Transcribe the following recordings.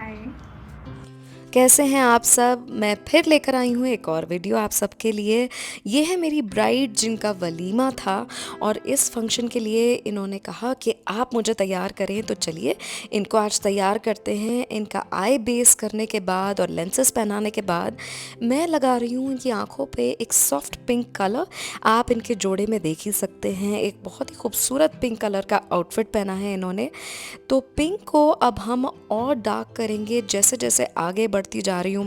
हाय। कैसे हैं आप सब। मैं फिर लेकर आई हूँ एक और वीडियो आप सबके लिए। ये है मेरी ब्राइड जिनका वलीमा था और इस फंक्शन के लिए इन्होंने कहा कि आप मुझे तैयार करें, तो चलिए इनको आज तैयार करते हैं। इनका आई बेस करने के बाद और लेंसेज पहनाने के बाद मैं लगा रही हूँ इनकी आंखों पे एक सॉफ्ट पिंक कलर। आप इनके जोड़े में देख ही सकते हैं, एक बहुत ही खूबसूरत पिंक कलर का आउटफिट पहना है इन्होंने। तो पिंक को अब हम और डार्क करेंगे जैसे जैसे आगे बढ़ती जा रही हूँ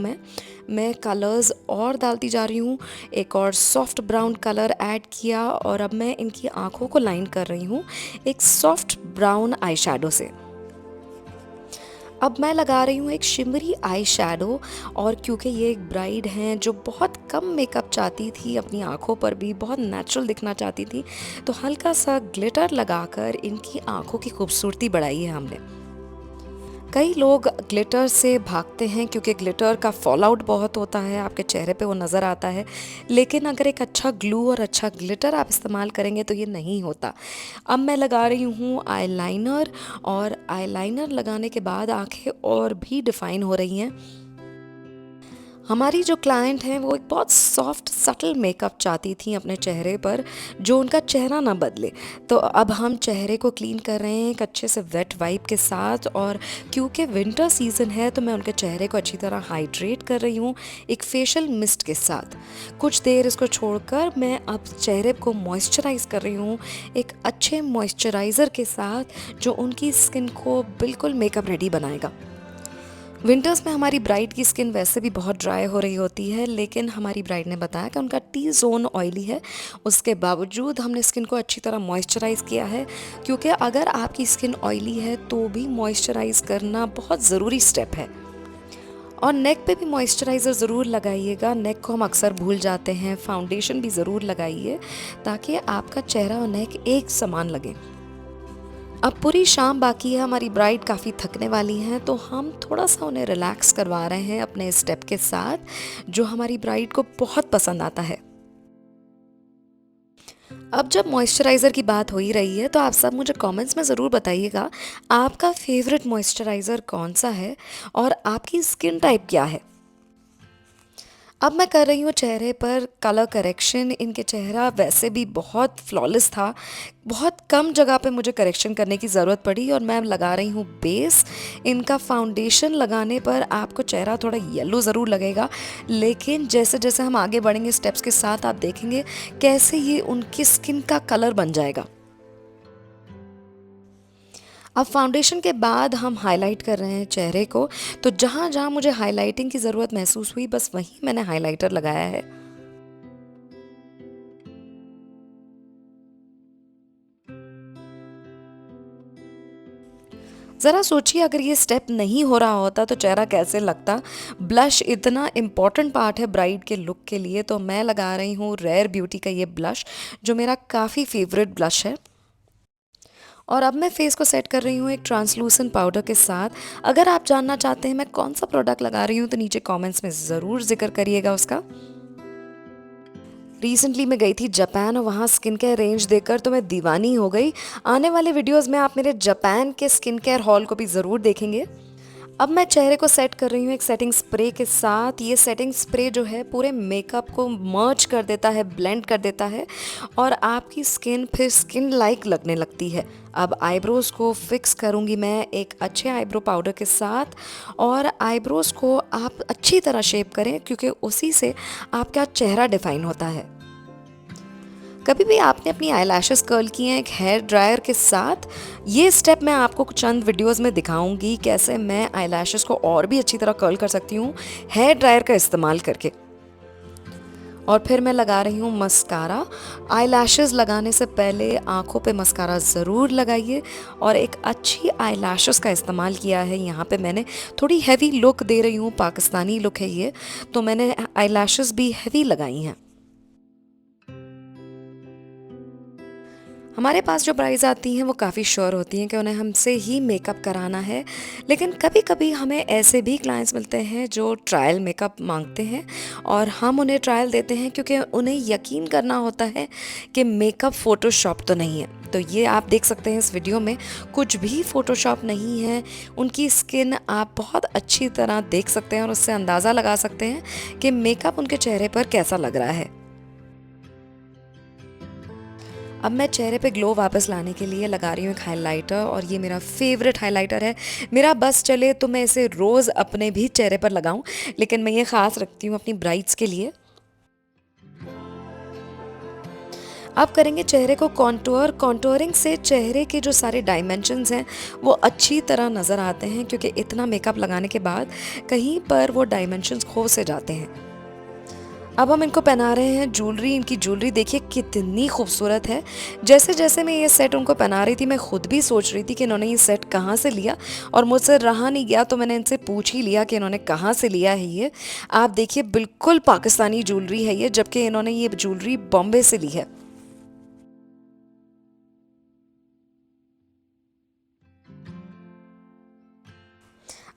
मैं कलर्स और डालती जा रही हूँ। एक और सॉफ्ट ब्राउन कलर ऐड किया और अब मैं इनकी आंखों को लाइन कर रही हूँ एक सॉफ्ट ब्राउन आई शेडो से। अब मैं लगा रही हूँ एक शिमरी आई शेडो। और क्योंकि ये एक ब्राइड हैं जो बहुत कम मेकअप चाहती थी, अपनी आंखों पर भी बहुत नेचुरल दिखना चाहती थी, तो हल्का सा ग्लिटर लगाकर इनकी आंखों की खूबसूरती बढ़ाई है हमने। कई लोग ग्लिटर से भागते हैं क्योंकि ग्लिटर का फॉल आउट बहुत होता है, आपके चेहरे पे वो नज़र आता है। लेकिन अगर एक अच्छा ग्लू और अच्छा ग्लिटर आप इस्तेमाल करेंगे तो ये नहीं होता। अब मैं लगा रही हूँ आईलाइनर, और आईलाइनर लगाने के बाद आंखें और भी डिफाइन हो रही हैं। हमारी जो क्लाइंट हैं वो एक बहुत सॉफ्ट सटल मेकअप चाहती थी अपने चेहरे पर, जो उनका चेहरा ना बदले। तो अब हम चेहरे को क्लीन कर रहे हैं एक अच्छे से वेट वाइप के साथ। और क्योंकि विंटर सीजन है तो मैं उनके चेहरे को अच्छी तरह हाइड्रेट कर रही हूँ एक फेशियल मिस्ट के साथ। कुछ देर इसको छोड़कर मैं अब चेहरे को मॉइस्चराइज कर रही हूँ एक अच्छे मॉइस्चराइज़र के साथ, जो उनकी स्किन को बिल्कुल मेकअप रेडी बनाएगा। विंटर्स में हमारी ब्राइड की स्किन वैसे भी बहुत ड्राई हो रही होती है, लेकिन हमारी ब्राइड ने बताया कि उनका टी जोन ऑयली है। उसके बावजूद हमने स्किन को अच्छी तरह मॉइस्चराइज किया है, क्योंकि अगर आपकी स्किन ऑयली है तो भी मॉइस्चराइज करना बहुत ज़रूरी स्टेप है। और नेक पे भी मॉइस्चराइज़र ज़रूर लगाइएगा, नेक को हम अक्सर भूल जाते हैं। फाउंडेशन भी ज़रूर लगाइए ताकि आपका चेहरा और नेक एक समान लगे। अब पूरी शाम बाकी है, हमारी ब्राइड काफ़ी थकने वाली हैं, तो हम थोड़ा सा उन्हें रिलैक्स करवा रहे हैं अपने स्टेप के साथ, जो हमारी ब्राइड को बहुत पसंद आता है। अब जब मॉइस्चराइज़र की बात हो ही रही है तो आप सब मुझे कमेंट्स में ज़रूर बताइएगा आपका फेवरेट मॉइस्चराइज़र कौन सा है और आपकी स्किन टाइप क्या है। अब मैं कर रही हूँ चेहरे पर कलर करेक्शन। इनके चेहरा वैसे भी बहुत फ्लॉलेस था, बहुत कम जगह पे मुझे करेक्शन करने की ज़रूरत पड़ी और मैं लगा रही हूँ बेस। इनका फाउंडेशन लगाने पर आपको चेहरा थोड़ा येलो ज़रूर लगेगा, लेकिन जैसे जैसे हम आगे बढ़ेंगे स्टेप्स के साथ आप देखेंगे कैसे ये उनकी स्किन का कलर बन जाएगा। अब फाउंडेशन के बाद हम हाईलाइट कर रहे हैं चेहरे को, तो जहाँ जहाँ मुझे हाईलाइटिंग की ज़रूरत महसूस हुई बस वहीं मैंने हाईलाइटर लगाया है। ज़रा सोचिए अगर ये स्टेप नहीं हो रहा होता तो चेहरा कैसे लगता। ब्लश इतना इम्पॉर्टेंट पार्ट है ब्राइड के लुक के लिए, तो मैं लगा रही हूँ रेयर ब्यूटी का ये ब्लश, जो मेरा काफ़ी फेवरेट ब्लश है। और अब मैं फेस को सेट कर रही हूँ एक ट्रांसलूसेंट पाउडर के साथ। अगर आप जानना चाहते हैं मैं कौन सा प्रोडक्ट लगा रही हूँ तो नीचे कमेंट्स में ज़रूर जिक्र करिएगा उसका। रिसेंटली मैं गई थी जापान और वहाँ स्किन केयर रेंज देखकर तो मैं दीवानी हो गई। आने वाले वीडियोस में आप मेरे जापान के स्किन केयर हॉल को भी ज़रूर देखेंगे। अब मैं चेहरे को सेट कर रही हूँ एक सेटिंग स्प्रे के साथ। ये सेटिंग स्प्रे जो है पूरे मेकअप को मर्ज कर देता है, ब्लेंड कर देता है, और आपकी स्किन फिर स्किन लाइक लगने लगती है। अब आईब्रोज़ को फिक्स करूँगी मैं एक अच्छे आईब्रो पाउडर के साथ, और आईब्रोज़ को आप अच्छी तरह शेप करें क्योंकि उसी से आपका चेहरा डिफाइन होता है। कभी भी आपने अपनी आईलैशेस कर्ल की हैं एक हेयर ड्रायर के साथ, ये स्टेप मैं आपको चंद वीडियोस में दिखाऊंगी कैसे मैं आईलैशेस को और भी अच्छी तरह कर्ल कर सकती हूँ हेयर ड्रायर का इस्तेमाल करके। और फिर मैं लगा रही हूँ मस्कारा। आईलैशेस लगाने से पहले आंखों पे मस्कारा ज़रूर लगाइए, और एक अच्छी आईलैशेस का इस्तेमाल किया है। यहाँ पे मैंने थोड़ी हैवी लुक दे रही हूँ, पाकिस्तानी लुक है ये, तो मैंने आईलैशेस भी हैवी लगाई हैं। हमारे पास जो ब्राइड्स आती हैं वो काफ़ी श्योर होती हैं कि उन्हें हमसे ही मेकअप कराना है, लेकिन कभी-कभी हमें ऐसे भी क्लाइंट्स मिलते हैं जो ट्रायल मेकअप माँगते हैं और हम उन्हें ट्रायल देते हैं क्योंकि उन्हें यकीन करना होता है कि मेकअप फ़ोटोशॉप तो नहीं है। तो ये आप देख सकते हैं इस वीडियो में कुछ भी फ़ोटोशॉप नहीं है, उनकी स्किन आप बहुत अच्छी तरह देख सकते हैं और उससे अंदाज़ा लगा सकते हैं कि मेकअप उनके चेहरे पर कैसा लग रहा है। अब मैं चेहरे पे ग्लो वापस लाने के लिए लगा रही हूँ एक हाइलाइटर और ये मेरा फेवरेट हाइलाइटर है। मेरा बस चले तो मैं इसे रोज़ अपने भी चेहरे पर लगाऊं, लेकिन मैं ये ख़ास रखती हूँ अपनी ब्राइड्स के लिए। अब करेंगे चेहरे को कॉन्टूर। कॉन्टूरिंग से चेहरे के जो सारे डायमेंशंस हैं वो अच्छी तरह नज़र आते हैं, क्योंकि इतना मेकअप लगाने के बाद कहीं पर वो डायमेंशंस खो से जाते हैं। अब हम इनको पहना रहे हैं ज्वेलरी। इनकी ज्वेलरी देखिए कितनी खूबसूरत है। जैसे जैसे मैं ये सेट उनको पहना रही थी मैं खुद भी सोच रही थी कि इन्होंने ये सेट कहाँ से लिया, और मुझसे रहा नहीं गया तो मैंने इनसे पूछ ही लिया कि इन्होंने कहाँ से लिया है ये। आप देखिए बिल्कुल पाकिस्तानी ज्वेलरी है ये, जबकि इन्होंने ये ज्वेलरी बॉम्बे से ली है।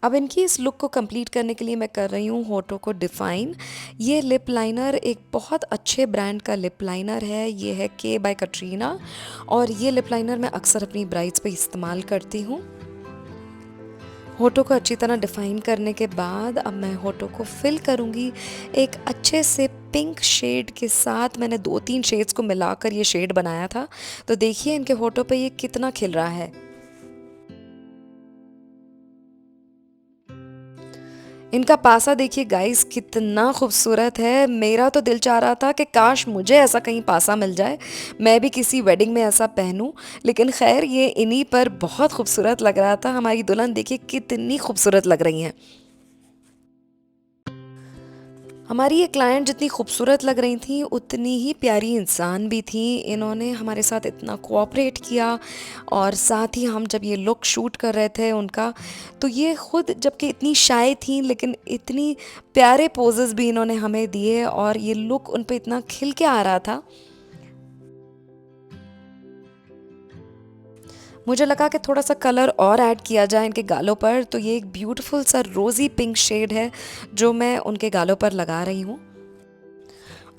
अब इनकी इस लुक को कंप्लीट करने के लिए मैं कर रही हूँ होठों को डिफ़ाइन। ये लिप लाइनर एक बहुत अच्छे ब्रांड का लिप लाइनर है। ये है के बाय कटरीना, और ये लिप लाइनर मैं अक्सर अपनी ब्राइड्स पे इस्तेमाल करती हूँ। होठों को अच्छी तरह डिफ़ाइन करने के बाद अब मैं होठों को फिल करूँगी एक अच्छे से पिंक शेड के साथ। मैंने 2-3 शेड्स को मिलाकर ये शेड बनाया था। तो देखिए इनके होठों पे ये कितना खिल रहा है। इनका पासा देखिए गाइस कितना खूबसूरत है। मेरा तो दिल चाह रहा था कि काश मुझे ऐसा कहीं पासा मिल जाए, मैं भी किसी वेडिंग में ऐसा पहनूं। लेकिन खैर ये इन्हीं पर बहुत खूबसूरत लग रहा था। हमारी दुल्हन देखिए कितनी खूबसूरत लग रही हैं। हमारी ये क्लाइंट जितनी खूबसूरत लग रही थी उतनी ही प्यारी इंसान भी थी। इन्होंने हमारे साथ इतना कोऑपरेट किया, और साथ ही हम जब ये लुक शूट कर रहे थे उनका, तो ये खुद जबकि इतनी शाय थी लेकिन इतनी प्यारे पोजेस भी इन्होंने हमें दिए, और ये लुक उन पे इतना खिल के आ रहा था। मुझे लगा कि थोड़ा सा कलर और ऐड किया जाए इनके गालों पर, तो ये एक ब्यूटीफुल सा रोज़ी पिंक शेड है जो मैं उनके गालों पर लगा रही हूँ।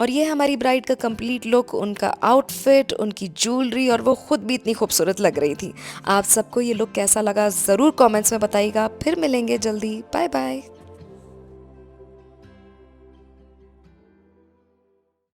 और ये हमारी ब्राइड का कंप्लीट लुक, उनका आउटफिट, उनकी ज्वेलरी, और वो खुद भी इतनी खूबसूरत लग रही थी। आप सबको ये लुक कैसा लगा ज़रूर कमेंट्स में बताइएगा। फिर मिलेंगे जल्दी। Bye bye.